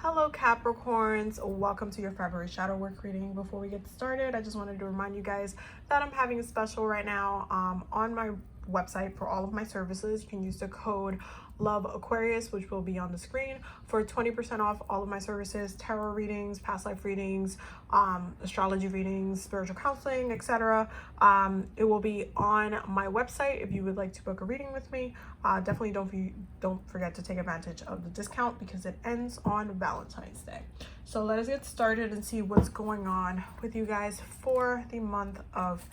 Hello Capricorns, welcome to your February shadow work reading. Before we get started, I just wanted to remind you guys that I'm having a special right now on my website for all of my services. You can use the code Love Aquarius, which will be on the screen, for 20% off all of my services: tarot readings, past life readings, astrology readings, spiritual counseling, etc. It will be on my website if you would like to book a reading with me. Definitely don't forget to take advantage of the discount because it ends on Valentine's Day. So let us get started and see what's going on with you guys for the month of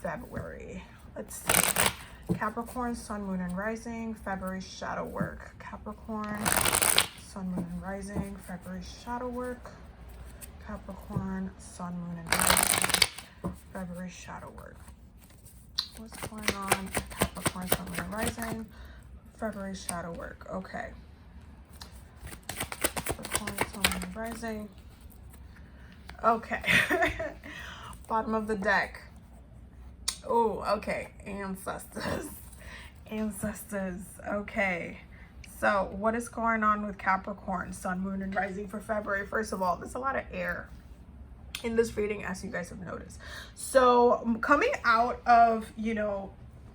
February. Let's see. Capricorn, Sun, Moon, and Rising, February shadow work. Capricorn, Sun, Moon, and Rising, February shadow work. Capricorn, Sun, Moon, and Rising, February shadow work. What's going on with Capricorn, Sun, Moon, and Rising, February shadow work? Okay. Capricorn, Sun, Moon, and Rising. Okay. Bottom of the deck. Oh, okay. Ancestors. Okay. So what is going on with Capricorn, Sun, Moon, and Rising for February? First of all, there's a lot of air in this reading, as you guys have noticed. So coming out of,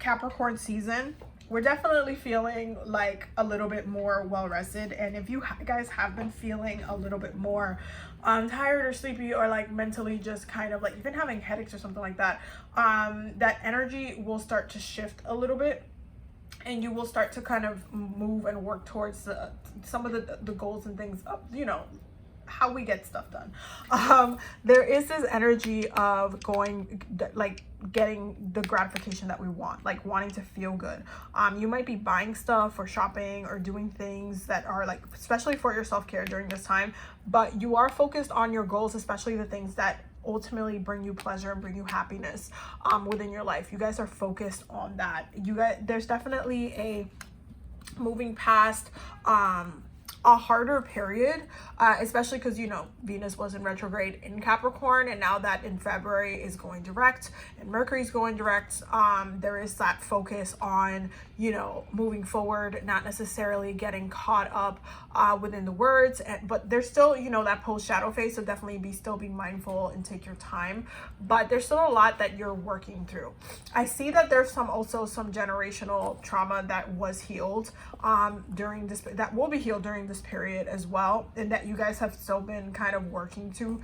Capricorn season, we're definitely feeling like a little bit more well rested. And if you guys have been feeling a little bit more tired or sleepy, or like mentally just kind of like even having headaches or something like that, that energy will start to shift a little bit, and you will start to kind of move and work towards some of the goals and things of, how we get stuff done. There is this energy of getting the gratification that we want, like wanting to feel good. You might be buying stuff or shopping or doing things that are like, especially for your self-care during this time, but you are focused on your goals, especially the things that ultimately bring you pleasure and bring you happiness within your life. You guys are focused on that. There's definitely a moving past a harder period, especially because Venus was in retrograde in Capricorn, and now that in February is going direct and Mercury's going direct, there is that focus on moving forward, not necessarily getting caught up within the words, but there's still that post shadow phase, so definitely still be mindful and take your time, but there's still a lot that you're working through. I see that there's also some generational trauma that was healed during this, that will be healed during this period as well, and that you guys have still been kind of working through.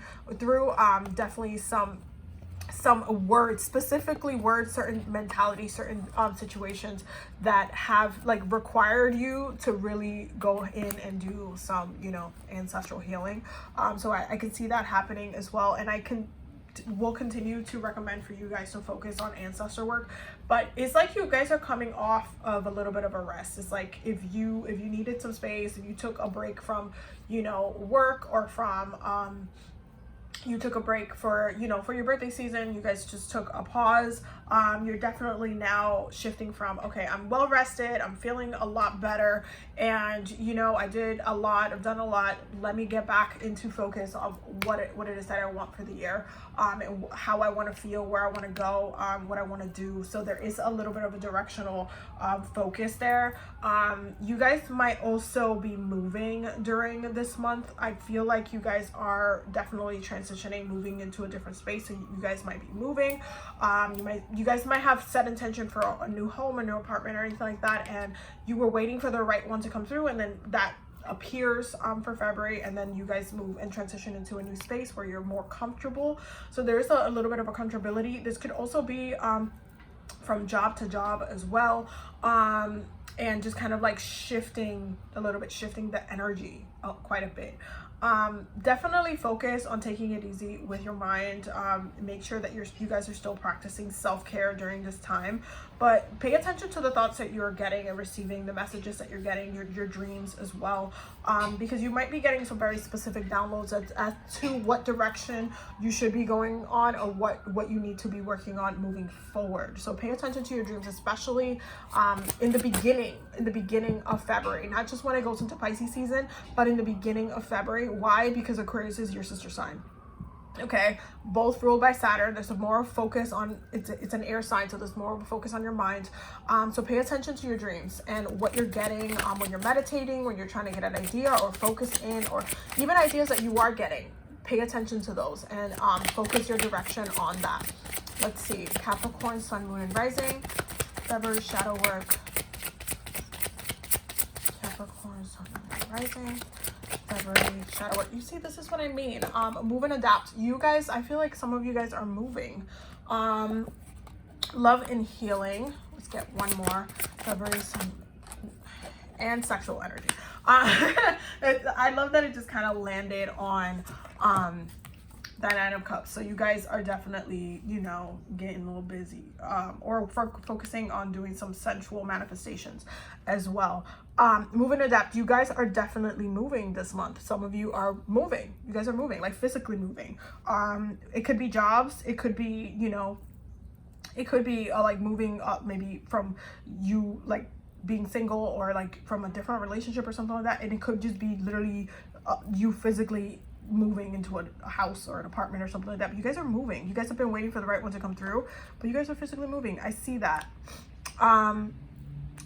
Definitely some words, specifically words, certain mentality, certain situations that have like required you to really go in and do some ancestral healing. So I can see that happening as well, and will continue to recommend for you guys to focus on ancestor work. But it's like you guys are coming off of a little bit of a rest. It's like if you needed some space, if you took a break from work, or from you took a break for for your birthday season, you guys just took a pause. You're definitely now shifting from, okay, I'm well rested, I'm feeling a lot better, and I've done a lot, let me get back into focus of what it is that I want for the year, and how I want to feel, where I want to go, what I want to do. So there is a little bit of a directional focus there. You guys might also be moving during this month. I feel like you guys are definitely transitioning, moving into a different space, so you guys might be moving. You guys might have set intention for a new home, a new apartment, or anything like that, and you were waiting for the right one to come through, and then that appears for February, and then you guys move and transition into a new space where you're more comfortable. So there is a little bit of a comfortability. This could also be from job to job as well, and just kind of like shifting the energy quite a bit. Definitely focus on taking it easy with your mind. Make sure that you guys are still practicing self-care during this time, but pay attention to the thoughts that you're getting and receiving, the messages that you're getting, your dreams as well, because you might be getting some very specific downloads as to what direction you should be going on, or what you need to be working on moving forward. So pay attention to your dreams, especially in the beginning of February, not just when it goes into Pisces season, but in the beginning of February. Why? Because Aquarius is your sister sign. Okay, both ruled by Saturn. There's a more focus on, it's an air sign, so there's more of a focus on your mind. So pay attention to your dreams and what you're getting when you're meditating, when you're trying to get an idea or focus in, or even ideas that you are getting. Pay attention to those and focus your direction on that. Let's see, Capricorn, Sun, Moon, and Rising, February shadow work. Capricorn, Sun, Moon, and Rising. February shadow work. You see, this is what I mean. Move and adapt. You guys, I feel like some of you guys are moving. Love and healing. Let's get one more. February, Sun, and sexual energy. I love that it just kind of landed on that Nine of Cups. So you guys are definitely, you know, getting a little busy, or focusing on doing some sensual manifestations as well. Move and adapt. You guys are definitely moving this month. Some of you are moving. You guys are moving, like physically moving. It could be jobs. It could be, you know, it could be like moving up, maybe from you like being single, or like from a different relationship or something like that. And it could just be literally you physically moving into a house or an apartment or something like that. But you guys are moving. You guys have been waiting for the right one to come through, but you guys are physically moving. I see that.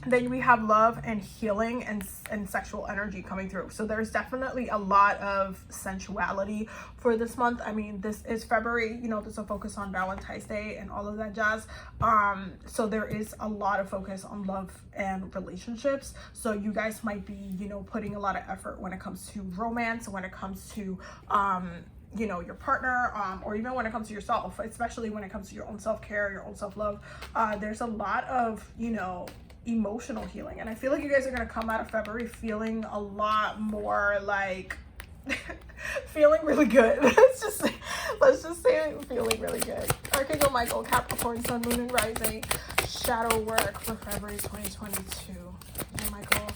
Then we have love and healing and sexual energy coming through. So there's definitely a lot of sensuality for this month. I mean, this is February, you know, there's a focus on Valentine's Day and all of that jazz. So there is a lot of focus on love and relationships. So you guys might be, you know, putting a lot of effort when it comes to romance, when it comes to you know, your partner, or even when it comes to yourself, especially when it comes to your own self-care, your own self-love. There's a lot of, you know, emotional healing, and I feel like you guys are going to come out of February feeling a lot more like feeling really good. let's just say feeling really good. Archangel Michael, Capricorn, Sun, Moon, and Rising, shadow work for February 2022. Archangel Michael,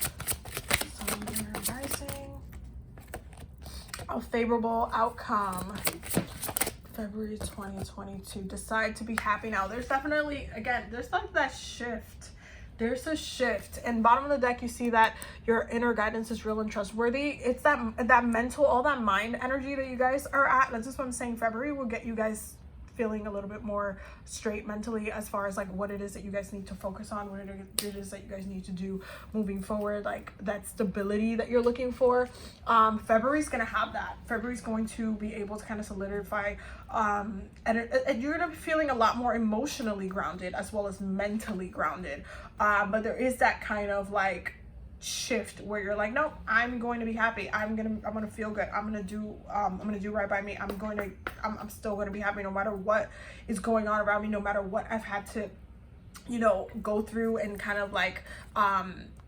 Sun, Moon, and Rising, a favorable outcome. February 2022. Decide to be happy now. There's definitely, again, there's like that shift. There's a shift. And bottom of the deck, you see that your inner guidance is real and trustworthy. It's that mental, all that mind energy that you guys are at. That's just what I'm saying. February will get you guys feeling a little bit more straight mentally, as far as like what it is that you guys need to focus on, what it is that you guys need to do moving forward, like that stability that you're looking for. February's gonna have that. February's going to be able to kind of solidify, and you're gonna be feeling a lot more emotionally grounded as well as mentally grounded. But there is that kind of like shift where you're like, no, I'm going to be happy. I'm gonna feel good. I'm gonna do right by me. I'm still gonna be happy no matter what is going on around me, no matter what I've had to, you know, go through and kind of like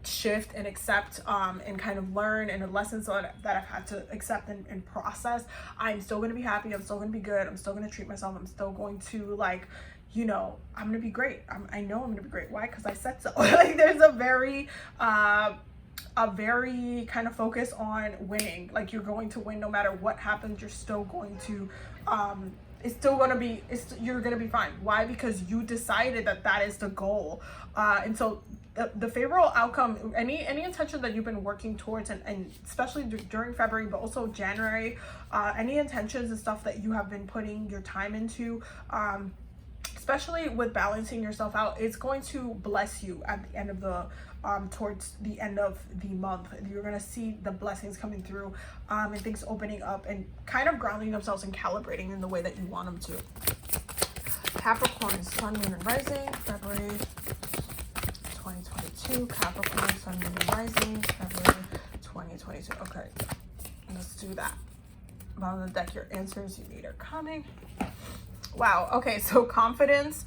shift and accept and kind of learn, and the lessons that I've had to accept and process. I'm still gonna be happy. I'm still gonna be good. I'm still gonna treat myself. I'm still going to, like, you know, I'm gonna be great. I know I'm gonna be great. Why? Because I said so. Like, there's a very kind of focus on winning. Like, you're going to win no matter what happens. You're still going to you're gonna be fine. Why? Because you decided that is the goal. And so the favorable outcome, any intention that you've been working towards, and especially during February, but also January, any intentions and stuff that you have been putting your time into, especially with balancing yourself out, it's going to bless you at the end of the towards the end of the month. You're gonna see the blessings coming through, and things opening up and kind of grounding themselves and calibrating in the way that you want them to. Capricorn, Sun, Moon, and Rising, February 2022. Capricorn, Sun, Moon, and Rising, February 2022. Okay, let's do that. Bottom of the deck, your answers you need are coming. Wow. Okay, so confidence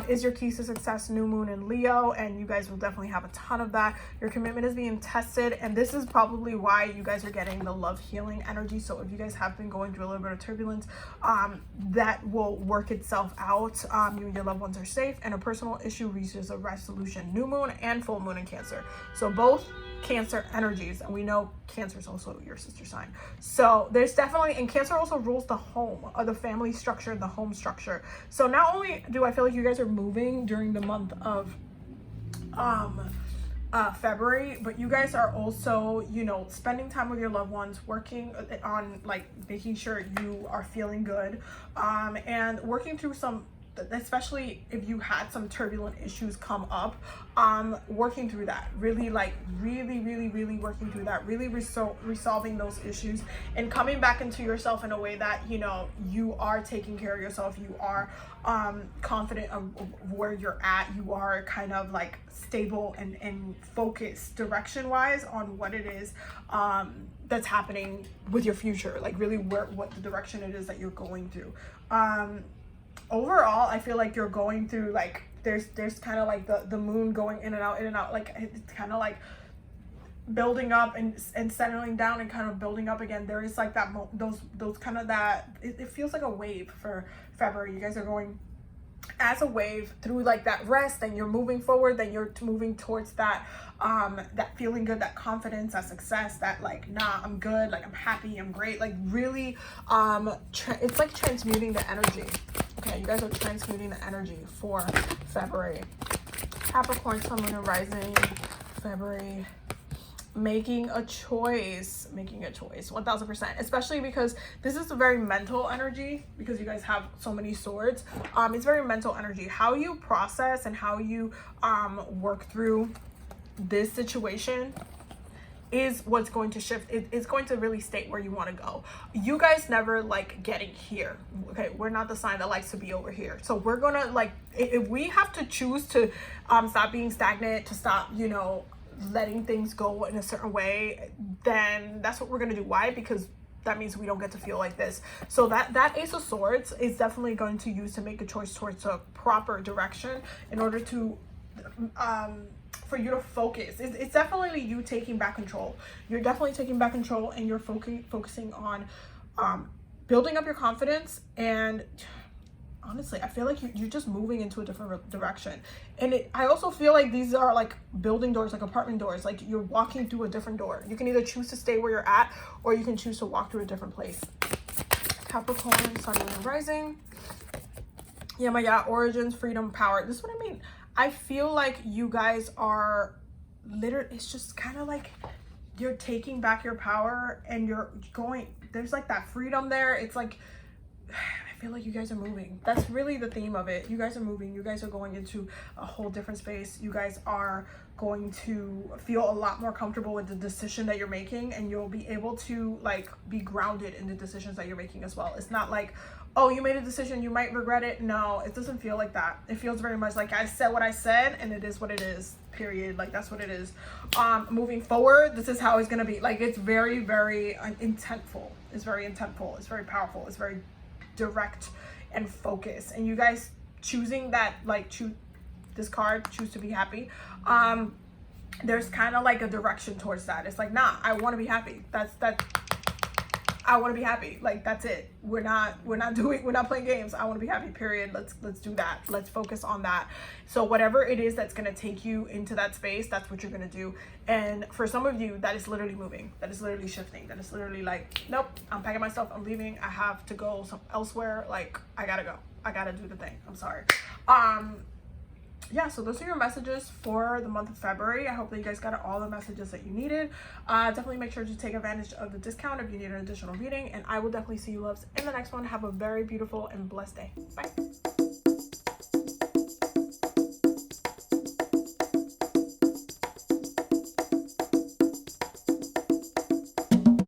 is your key to success. New moon in Leo, and you guys will definitely have a ton of that. Your commitment is being tested, and this is probably why you guys are getting the love healing energy. So if you guys have been going through a little bit of turbulence, that will work itself out. You and your loved ones are safe, and a personal issue reaches a resolution. New moon and full moon in Cancer. So both Cancer energies, and we know Cancer is also your sister sign. So there's definitely, and Cancer also rules the home, or the family structure, the home structure. So not only do I feel like you guys are moving during the month of February, but you guys are also, you know, spending time with your loved ones, working on like making sure you are feeling good, and working through some, especially if you had some turbulent issues come up, working through that, really working through that, really resolving those issues and coming back into yourself in a way that, you know, you are taking care of yourself, you are confident of where you're at, you are kind of like stable and focused direction wise on what it is that's happening with your future, like really what the direction it is that you're going through. Overall, I feel like you're going through like there's kind of like the moon going in and out, like it's kind of like building up and settling down and kind of building up again. There is like that those kind of that it feels like a wave for February. You guys are going as a wave through like that rest, then you're moving forward, then you're moving towards that that feeling good, that confidence, that success, that like, nah, I'm good, like I'm happy, I'm great, like really it's like transmuting the energy. Okay, you guys are transmuting the energy for February. Capricorn, Sun, Moon, and Rising, February. Making a choice, 1000%, especially because this is a very mental energy, because you guys have so many swords. It's very mental energy. How you process and how you work through this situation is what's going to shift. It's going to really state where you want to go. You guys never like getting here. Okay, we're not the sign that likes to be over here. So we're gonna like, if we have to choose to stop being stagnant, to stop, you know, letting things go in a certain way, then that's what we're gonna do. Why? Because that means we don't get to feel like this. So that Ace of Swords is definitely going to use to make a choice towards a proper direction in order to for you to focus. It's definitely you taking back control. You're definitely taking back control, and you're focusing on building up your confidence. And honestly, I feel like you're just moving into a different direction. And I also feel like these are like building doors, like apartment doors, like you're walking through a different door. You can either choose to stay where you're at, or you can choose to walk through a different place. Capricorn, Sun, Moon, and Rising. Yeah, origins, freedom, power. This is what I mean. I feel like you guys are literally, it's just kind of like you're taking back your power, and you're going, there's like that freedom there. It's like, I feel like you guys are moving. That's really the theme of it. You guys are moving. You guys are going into a whole different space. You guys are going to feel a lot more comfortable with the decision that you're making, and you'll be able to like be grounded in the decisions that you're making as well. It's not like, oh, you made a decision, you might regret it. No, it doesn't feel like that. It feels very much like I said what I said, and it is what it is, period. Like that's what it is. Moving forward, this is how it's gonna be. Like it's very intentful. It's very intentful. It's very powerful. It's very direct and focused. And you guys choosing that, like choose this card, choose to be happy, there's kind of like a direction towards that. It's like, nah, I want to be happy. I want to be happy. Like that's it. We're not playing games. I want to be happy, period. Let's do that. Let's focus on that. So whatever it is that's going to take you into that space, that's what you're going to do. And for some of you, that is literally moving. That is literally shifting. That is literally like, nope, I'm packing myself. I'm leaving. I have to go elsewhere. Like I gotta go. I gotta do the thing. I'm sorry. Yeah, so those are your messages for the month of February. I hope that you guys got all the messages that you needed. Definitely make sure to take advantage of the discount if you need an additional reading, and I will definitely see you loves in the next one. Have a very beautiful and blessed day. Bye.